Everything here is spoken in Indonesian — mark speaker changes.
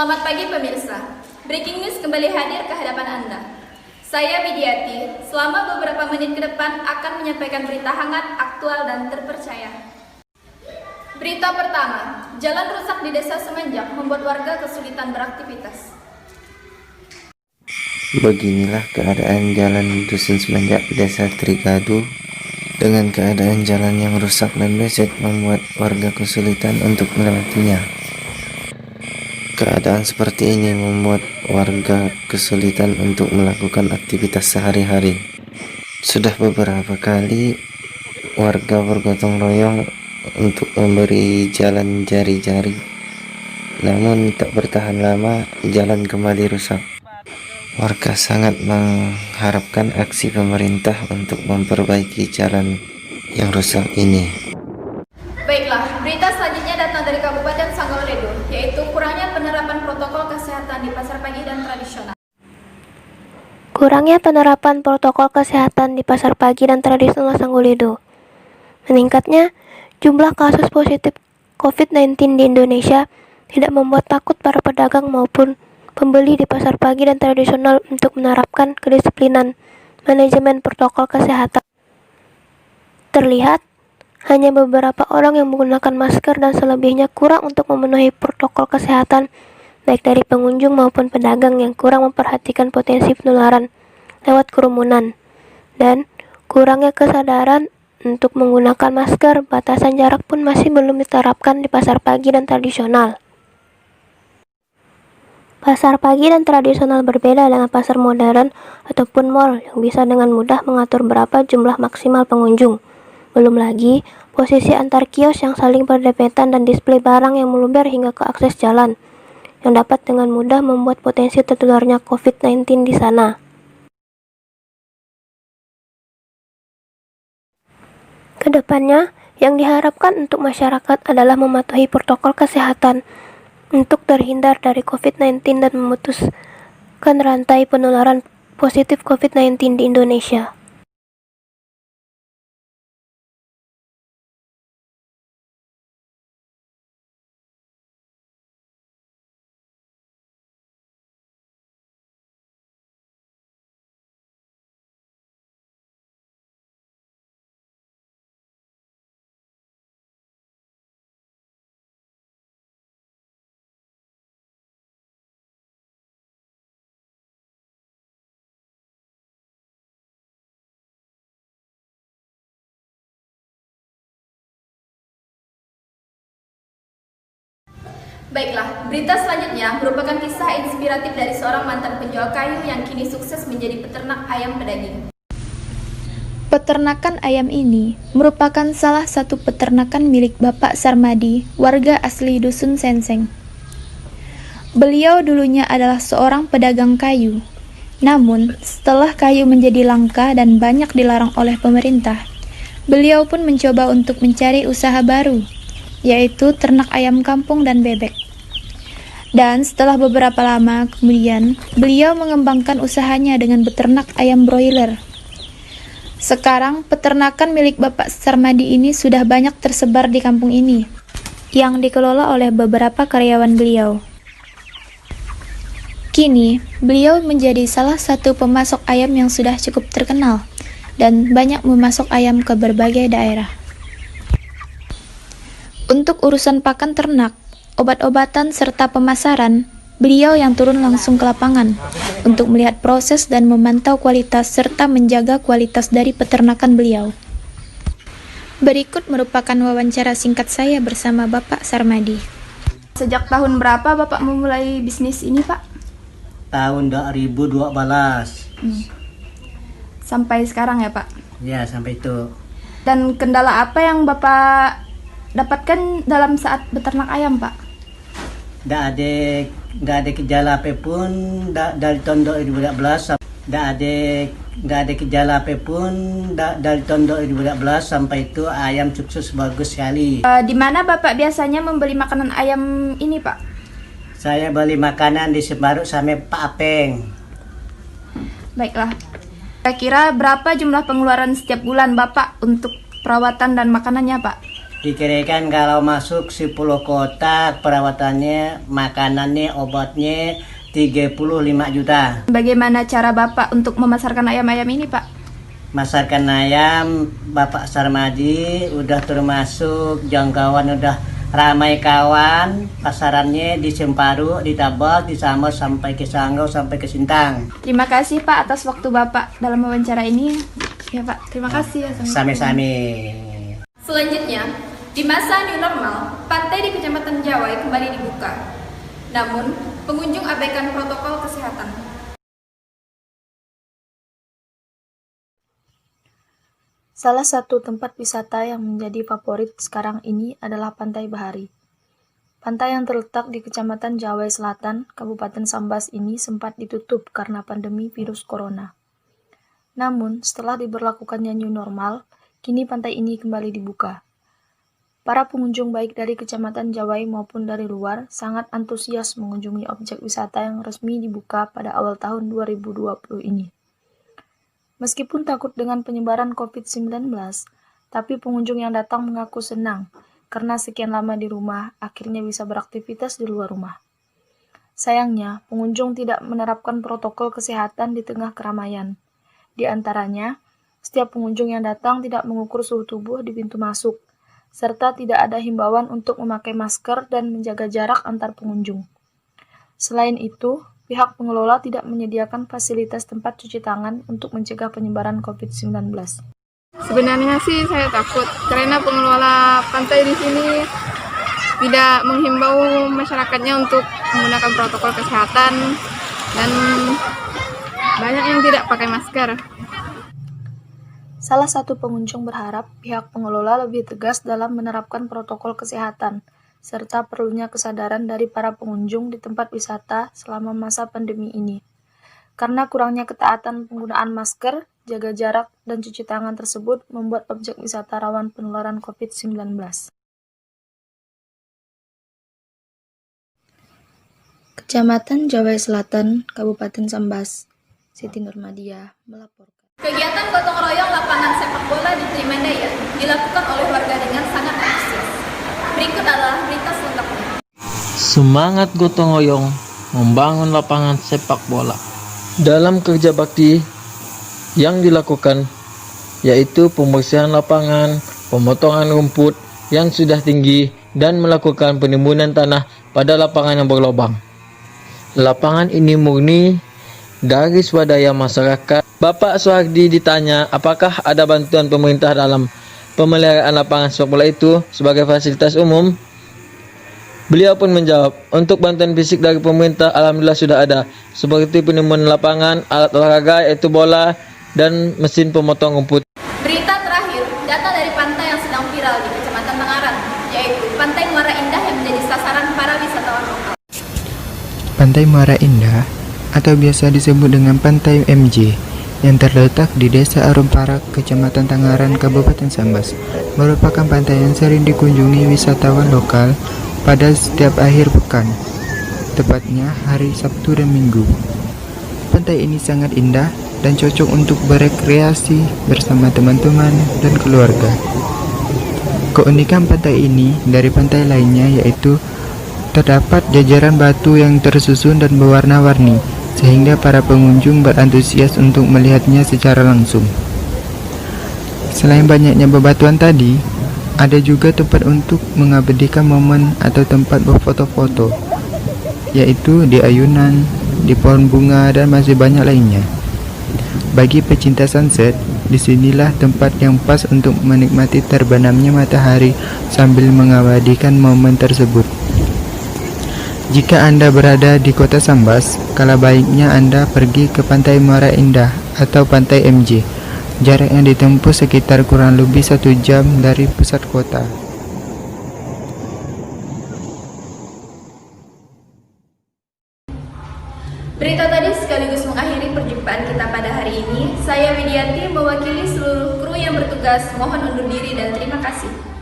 Speaker 1: Selamat pagi pemirsa. Breaking news kembali hadir ke hadapan Anda. Saya Widiati, selama beberapa menit ke depan akan menyampaikan berita hangat, aktual, dan terpercaya. Berita pertama, jalan rusak di Desa Semenjak membuat warga kesulitan beraktivitas.
Speaker 2: Beginilah keadaan jalan Dusun Semenjak Desa Trigadu. Dengan keadaan jalan yang rusak dan becek membuat warga kesulitan untuk melewatinya. Keadaan seperti ini membuat warga kesulitan untuk melakukan aktivitas sehari-hari. Sudah beberapa kali warga bergotong royong untuk memberi jalan jari-jari. Namun tak bertahan lama, jalan kembali rusak. Warga sangat mengharapkan aksi pemerintah untuk memperbaiki jalan yang rusak ini.
Speaker 1: Baiklah, berita selanjutnya datang dari Kabupaten Sanggau-Ledo, yaitu kurangnya penerapan protokol kesehatan di pasar pagi dan tradisional.
Speaker 3: Kurangnya penerapan protokol kesehatan di pasar pagi dan tradisional Sanggau-Ledo. Meningkatnya jumlah kasus positif COVID-19 di Indonesia tidak membuat takut para pedagang maupun pembeli di pasar pagi dan tradisional untuk menerapkan kedisiplinan manajemen protokol kesehatan. Terlihat hanya beberapa orang yang menggunakan masker dan selebihnya kurang untuk memenuhi protokol kesehatan, baik dari pengunjung maupun pedagang yang kurang memperhatikan potensi penularan lewat kerumunan, dan kurangnya kesadaran untuk menggunakan masker. Batasan jarak pun masih belum diterapkan di pasar pagi dan tradisional. Pasar pagi dan tradisional berbeda dengan pasar modern ataupun mall yang bisa dengan mudah mengatur berapa jumlah maksimal pengunjung. Belum lagi posisi antar kios yang saling berdempetan dan display barang yang meluber hingga ke akses jalan, yang dapat dengan mudah membuat potensi tertularnya COVID-19 di sana. Kedepannya, yang diharapkan untuk masyarakat adalah mematuhi protokol kesehatan untuk terhindar dari COVID-19 dan memutuskan rantai penularan positif COVID-19 di Indonesia.
Speaker 1: Baiklah, berita selanjutnya merupakan kisah inspiratif dari seorang mantan penjual kayu yang kini sukses menjadi peternak ayam pedaging.
Speaker 4: Peternakan ayam ini merupakan salah satu peternakan milik Bapak Sarmadi, warga asli Dusun Senseng. Beliau dulunya adalah seorang pedagang kayu. Namun, setelah kayu menjadi langka dan banyak dilarang oleh pemerintah, beliau pun mencoba untuk mencari usaha baru, yaitu ternak ayam kampung dan bebek. Dan setelah beberapa lama kemudian, beliau mengembangkan usahanya dengan beternak ayam broiler. Sekarang, peternakan milik Bapak Sarmadi ini sudah banyak tersebar di kampung ini, yang dikelola oleh beberapa karyawan beliau. Kini, beliau menjadi salah satu pemasok ayam yang sudah cukup terkenal, dan banyak memasok ayam ke berbagai daerah. Untuk urusan pakan ternak, obat-obatan, serta pemasaran, beliau yang turun langsung ke lapangan untuk melihat proses dan memantau kualitas serta menjaga kualitas dari peternakan beliau. Berikut merupakan wawancara singkat saya bersama Bapak Sarmadi.
Speaker 1: Sejak tahun berapa Bapak memulai bisnis ini, Pak?
Speaker 5: Tahun 2012.
Speaker 1: Sampai sekarang ya, Pak?
Speaker 5: Ya, sampai itu.
Speaker 1: Dan kendala apa yang Bapak dapatkan dalam saat beternak ayam, Pak?
Speaker 5: Nggak ada gejala apapun dari tahun 2012. Nggak ada gejala apapun dari tahun 2012 sampai itu ayam sukses bagus sekali.
Speaker 1: Di mana Bapak biasanya membeli makanan ayam ini, Pak?
Speaker 5: Saya beli makanan di Sebaruk sama Pak Apeng.
Speaker 1: Baiklah. Kira-kira berapa jumlah pengeluaran setiap bulan Bapak untuk perawatan dan makanannya, Pak?
Speaker 5: Dikirakan kalau masuk 10 kotak perawatannya, makanannya, obatnya 35 juta.
Speaker 1: Bagaimana cara Bapak untuk memasarkan ayam-ayam ini, Pak?
Speaker 5: Masarkan ayam, Bapak Sarmadi udah termasuk jangkauan, udah ramai kawan. Pasarannya di Semparu, di Tabak, di Samos, sampai ke Sanggau, sampai ke Sintang.
Speaker 1: Terima kasih Pak atas waktu Bapak dalam wawancara ini. Ya Pak, terima kasih ya.
Speaker 5: Sami-sami.
Speaker 1: Selanjutnya, di masa new normal, pantai di Kecamatan Jawai kembali dibuka. Namun, pengunjung abaikan protokol kesehatan.
Speaker 6: Salah satu tempat wisata yang menjadi favorit sekarang ini adalah Pantai Bahari. Pantai yang terletak di Kecamatan Jawai Selatan, Kabupaten Sambas ini sempat ditutup karena pandemi virus corona. Namun, setelah diberlakukannya new normal, kini pantai ini kembali dibuka. Para pengunjung baik dari Kecamatan Jawai maupun dari luar sangat antusias mengunjungi objek wisata yang resmi dibuka pada awal tahun 2020 ini. Meskipun takut dengan penyebaran COVID-19, tapi pengunjung yang datang mengaku senang karena sekian lama di rumah akhirnya bisa beraktivitas di luar rumah. Sayangnya, pengunjung tidak menerapkan protokol kesehatan di tengah keramaian. Di antaranya, setiap pengunjung yang datang tidak mengukur suhu tubuh di pintu masuk, serta tidak ada himbauan untuk memakai masker dan menjaga jarak antar pengunjung. Selain itu, pihak pengelola tidak menyediakan fasilitas tempat cuci tangan untuk mencegah penyebaran COVID-19.
Speaker 7: Sebenarnya sih saya takut karena pengelola pantai di sini tidak menghimbau masyarakatnya untuk menggunakan protokol kesehatan dan banyak yang tidak pakai masker.
Speaker 6: Salah satu pengunjung berharap pihak pengelola lebih tegas dalam menerapkan protokol kesehatan, serta perlunya kesadaran dari para pengunjung di tempat wisata selama masa pandemi ini. Karena kurangnya ketaatan penggunaan masker, jaga jarak, dan cuci tangan tersebut membuat objek wisata rawan penularan COVID-19. Kecamatan Jawai Selatan, Kabupaten Sambas, Siti Nurmadia melaporkan.
Speaker 1: Kegiatan gotong royong lapangan sepak bola di Trimandaya dilakukan oleh warga dengan sangat antusias. Berikut adalah berita selengkapnya.
Speaker 8: Semangat gotong royong membangun lapangan sepak bola. Dalam kerja bakti yang dilakukan yaitu pembersihan lapangan, pemotongan rumput yang sudah tinggi dan melakukan penimbunan tanah pada lapangan yang berlubang. Lapangan ini murni dari swadaya masyarakat. Bapak Suhardi ditanya apakah ada bantuan pemerintah dalam pemeliharaan lapangan sepak bola itu sebagai fasilitas umum. Beliau pun menjawab, untuk bantuan fisik dari pemerintah alhamdulillah sudah ada, seperti penimbunan lapangan, alat olahraga yaitu bola, dan mesin pemotong rumput.
Speaker 1: Berita terakhir, data dari pantai yang sedang viral di Kecamatan Tangaran, yaitu Pantai Muara Indah yang menjadi sasaran para wisatawan lokal.
Speaker 9: Pantai Muara Indah, atau biasa disebut dengan Pantai MJ, yang terletak di Desa Arumparak, Kecamatan Tangaran, Kabupaten Sambas, merupakan pantai yang sering dikunjungi wisatawan lokal pada setiap akhir pekan, tepatnya hari Sabtu dan Minggu. Pantai ini sangat indah dan cocok untuk berekreasi bersama teman-teman dan keluarga. Keunikan pantai ini dari pantai lainnya yaitu terdapat jajaran batu yang tersusun dan berwarna-warni, sehingga para pengunjung berantusias untuk melihatnya secara langsung. Selain banyaknya bebatuan tadi, ada juga tempat untuk mengabadikan momen atau tempat berfoto-foto, yaitu di ayunan, di pohon bunga, dan masih banyak lainnya. Bagi pecinta sunset, disinilah tempat yang pas untuk menikmati terbenamnya matahari sambil mengabadikan momen tersebut. Jika Anda berada di kota Sambas, kala baiknya Anda pergi ke Pantai Muara Indah atau Pantai MJ. Jarak yang ditempuh sekitar kurang lebih 1 jam dari pusat kota.
Speaker 1: Berita tadi sekaligus mengakhiri perjumpaan kita pada hari ini. Saya Widiati mewakili seluruh kru yang bertugas. Mohon undur diri dan terima kasih.